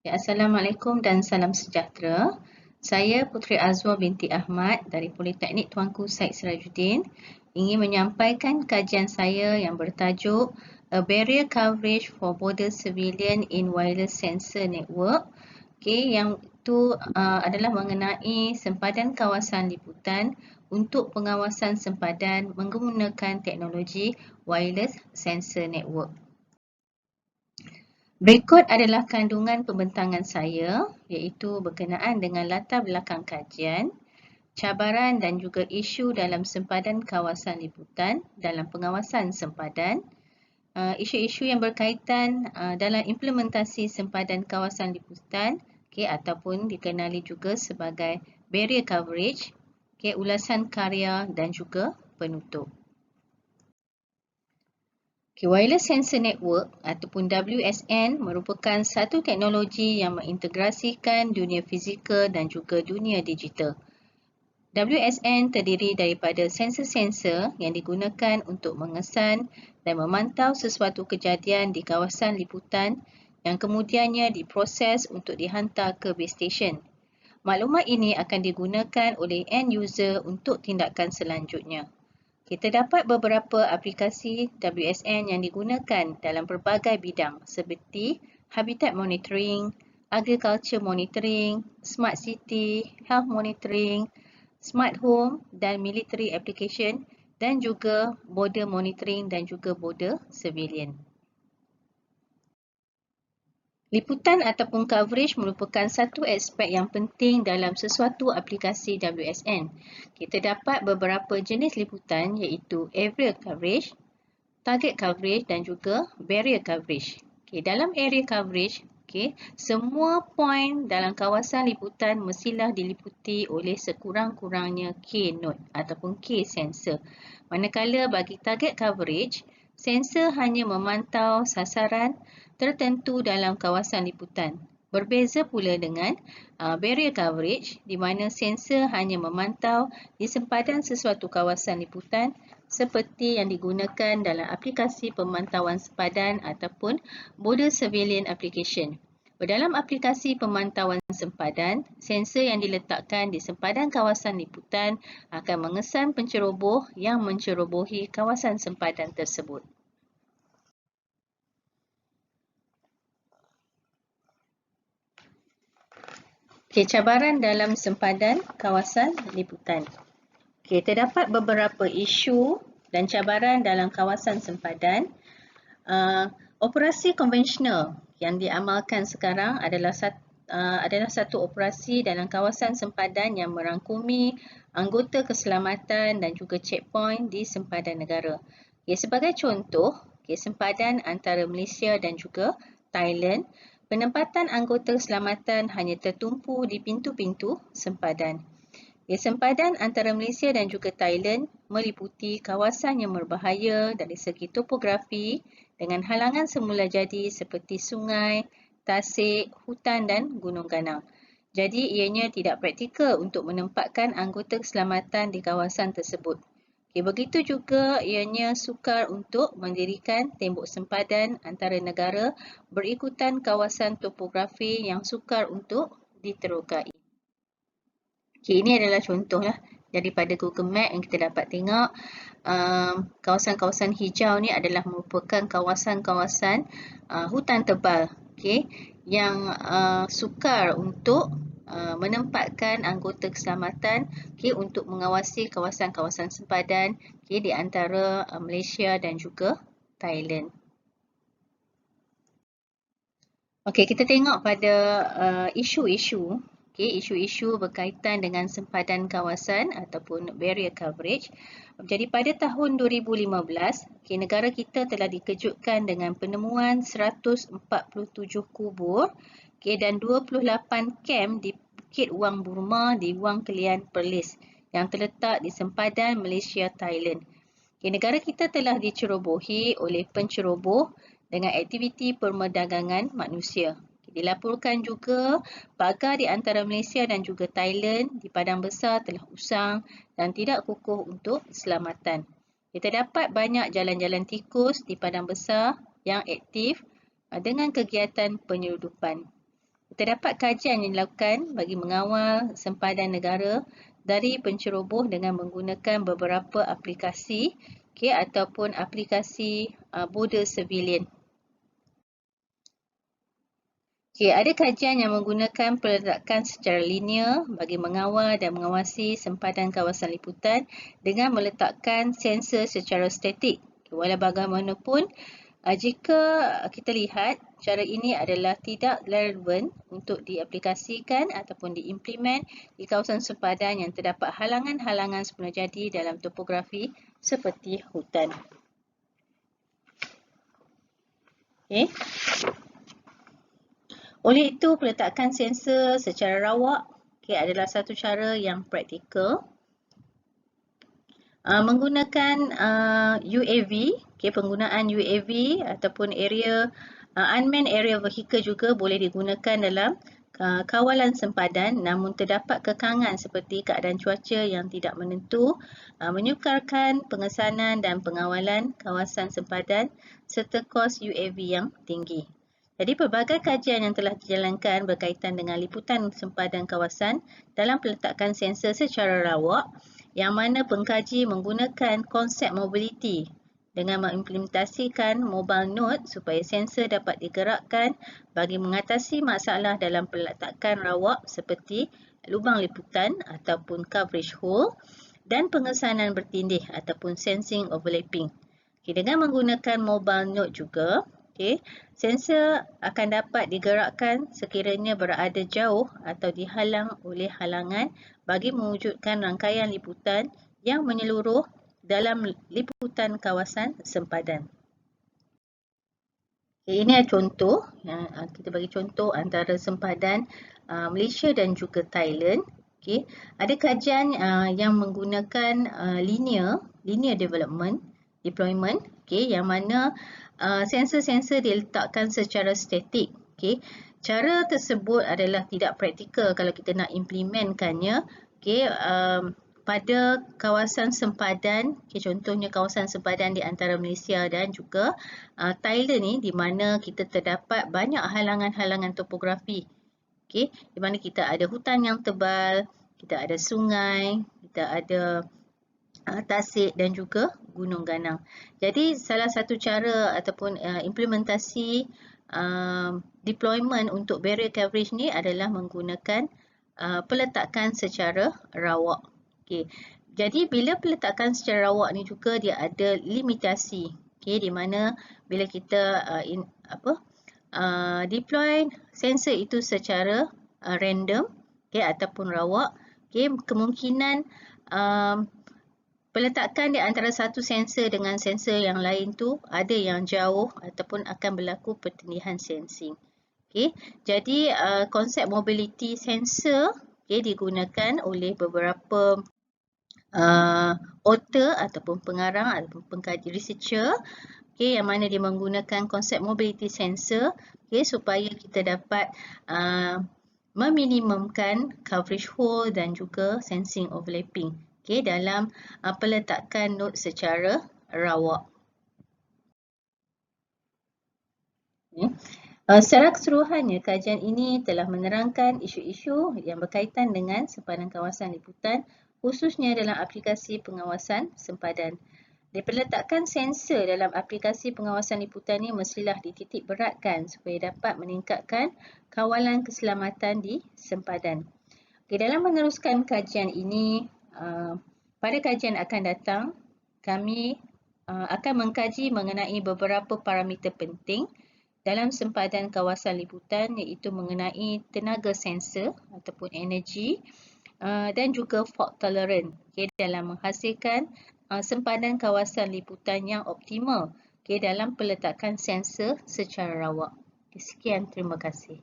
Assalamualaikum dan salam sejahtera. Saya Puteri Azwa binti Ahmad dari Politeknik Tuanku Syed Sirajuddin ingin menyampaikan kajian saya yang bertajuk A Barrier Coverage for Border Civilian in Wireless Sensor Network. Yang itu adalah mengenai sempadan kawasan liputan untuk pengawasan sempadan menggunakan teknologi wireless sensor network. Berikut adalah kandungan pembentangan saya, iaitu berkenaan dengan latar belakang kajian, cabaran dan juga isu dalam sempadan kawasan liputan dalam pengawasan sempadan, isu-isu yang berkaitan dalam implementasi sempadan kawasan liputan ataupun dikenali juga sebagai barrier coverage, ulasan karya dan juga penutup. Wireless Sensor Network ataupun WSN merupakan satu teknologi yang mengintegrasikan dunia fizikal dan juga dunia digital. WSN terdiri daripada sensor-sensor yang digunakan untuk mengesan dan memantau sesuatu kejadian di kawasan liputan yang kemudiannya diproses untuk dihantar ke base station. Maklumat ini akan digunakan oleh end user untuk tindakan selanjutnya. Kita dapat beberapa aplikasi WSN yang digunakan dalam pelbagai bidang seperti habitat monitoring, agriculture monitoring, smart city, health monitoring, smart home dan military application dan juga border monitoring dan juga border civilian. Liputan ataupun coverage merupakan satu aspek yang penting dalam sesuatu aplikasi WSN. Kita dapat beberapa jenis liputan iaitu area coverage, target coverage dan juga barrier coverage. Dalam area coverage, semua poin dalam kawasan liputan mestilah diliputi oleh sekurang-kurangnya K node ataupun K sensor. Manakala bagi target coverage, sensor hanya memantau sasaran tertentu dalam kawasan liputan. Berbeza pula dengan barrier coverage di mana sensor hanya memantau di sempadan sesuatu kawasan liputan seperti yang digunakan dalam aplikasi pemantauan sempadan ataupun border surveillance application. Dalam aplikasi pemantauan sempadan, sensor yang diletakkan di sempadan kawasan liputan akan mengesan penceroboh yang mencerobohi kawasan sempadan tersebut. Cabaran dalam sempadan kawasan liputan. Terdapat beberapa isu dan cabaran dalam kawasan sempadan. Operasi konvensional yang diamalkan sekarang adalah satu operasi dalam kawasan sempadan yang merangkumi anggota keselamatan dan juga checkpoint di sempadan negara. Sebagai contoh, sempadan antara Malaysia dan juga Thailand, penempatan anggota keselamatan hanya tertumpu di pintu-pintu sempadan. Sempadan antara Malaysia dan juga Thailand meliputi kawasan yang berbahaya dari segi topografi dengan halangan semula jadi seperti sungai, tasik, hutan dan gunung ganang. Jadi ianya tidak praktikal untuk menempatkan anggota keselamatan di kawasan tersebut. Begitu juga ianya sukar untuk mendirikan tembok sempadan antara negara berikutan kawasan topografi yang sukar untuk diterokai. Ini adalah contohlah daripada Google Map yang kita dapat tengok. Kawasan-kawasan hijau ni adalah merupakan kawasan-kawasan hutan tebal yang sukar untuk menempatkan anggota keselamatan untuk mengawasi kawasan-kawasan sempadan di antara Malaysia dan juga Thailand. Kita tengok pada isu-isu. Isu-isu berkaitan dengan sempadan kawasan ataupun barrier coverage. Jadi pada tahun 2015, negara kita telah dikejutkan dengan penemuan 147 kubur dan 28 kem di Bukit Wang Burma di Wang Kelian Perlis yang terletak di sempadan Malaysia-Thailand. Negara kita telah dicerobohi oleh penceroboh dengan aktiviti perdagangan manusia. Dilaporkan juga pagar di antara Malaysia dan juga Thailand di padang besar telah usang dan tidak kukuh untuk keselamatan. Kita dapat banyak jalan-jalan tikus di padang besar yang aktif dengan kegiatan penyeludupan. Terdapat kajian yang dilakukan bagi mengawal sempadan negara dari penceroboh dengan menggunakan beberapa aplikasi ataupun aplikasi border civilian. Ada kajian yang menggunakan peletakan secara linear bagi mengawal dan mengawasi sempadan kawasan liputan dengan meletakkan sensor secara statik. Walau bagaimanapun, jika kita lihat cara ini adalah tidak relevan untuk diaplikasikan ataupun diimplement di kawasan sempadan yang terdapat halangan-halangan semula jadi dalam topografi seperti hutan. Oleh itu, peletakan sensor secara rawak adalah satu cara yang praktikal. Menggunakan UAV, penggunaan UAV ataupun unmanned aerial vehicle juga boleh digunakan dalam kawalan sempadan, namun terdapat kekangan seperti keadaan cuaca yang tidak menentu, menyukarkan pengesanan dan pengawalan kawasan sempadan serta kos UAV yang tinggi. Jadi pelbagai kajian yang telah dijalankan berkaitan dengan liputan sempadan kawasan dalam peletakan sensor secara rawak, yang mana pengkaji menggunakan konsep mobility dengan mengimplementasikan mobile node supaya sensor dapat digerakkan bagi mengatasi masalah dalam peletakan rawak seperti lubang liputan ataupun coverage hole dan pengesanan bertindih ataupun sensing overlapping. Dengan menggunakan mobile node juga, sensor akan dapat digerakkan sekiranya berada jauh atau dihalang oleh halangan bagi mewujudkan rangkaian liputan yang menyeluruh dalam liputan kawasan sempadan. Ini adalah contoh, kita bagi contoh antara sempadan Malaysia dan juga Thailand. Ada kajian yang menggunakan linear deployment, yang mana sensor-sensor diletakkan secara statik. Cara tersebut adalah tidak praktikal kalau kita nak implementkannya pada kawasan sempadan, contohnya kawasan sempadan di antara Malaysia dan juga Thailand ni, di mana kita terdapat banyak halangan-halangan topografi. Di mana kita ada hutan yang tebal, kita ada sungai, kita ada tasik dan juga gunung ganang. Jadi salah satu cara ataupun implementasi deployment untuk barrier coverage ni adalah menggunakan peletakan secara rawak. Jadi bila peletakan secara rawak ni juga dia ada limitasi. Di mana bila kita deploy sensor itu secara random ataupun rawak, kemungkinan peletakan di antara satu sensor dengan sensor yang lain tu ada yang jauh ataupun akan berlaku pertindihan sensing. Jadi konsep mobility sensor digunakan oleh beberapa author ataupun pengarang ataupun pengkaji researcher yang mana dia menggunakan konsep mobility sensor supaya kita dapat meminimumkan coverage hole dan juga sensing overlapping dalam peletakan node secara rawak. Secara keseluruhannya, kajian ini telah menerangkan isu-isu yang berkaitan dengan sempadan kawasan liputan, khususnya dalam aplikasi pengawasan sempadan. Peletakan sensor dalam aplikasi pengawasan liputan ini mestilah dititik beratkan supaya dapat meningkatkan kawalan keselamatan di sempadan. Dalam meneruskan kajian ini, pada kajian akan datang, kami akan mengkaji mengenai beberapa parameter penting dalam sempadan kawasan liputan, iaitu mengenai tenaga sensor ataupun energi dan juga fault tolerant dalam menghasilkan sempadan kawasan liputan yang optimal dalam peletakan sensor secara rawak. Sekian, terima kasih.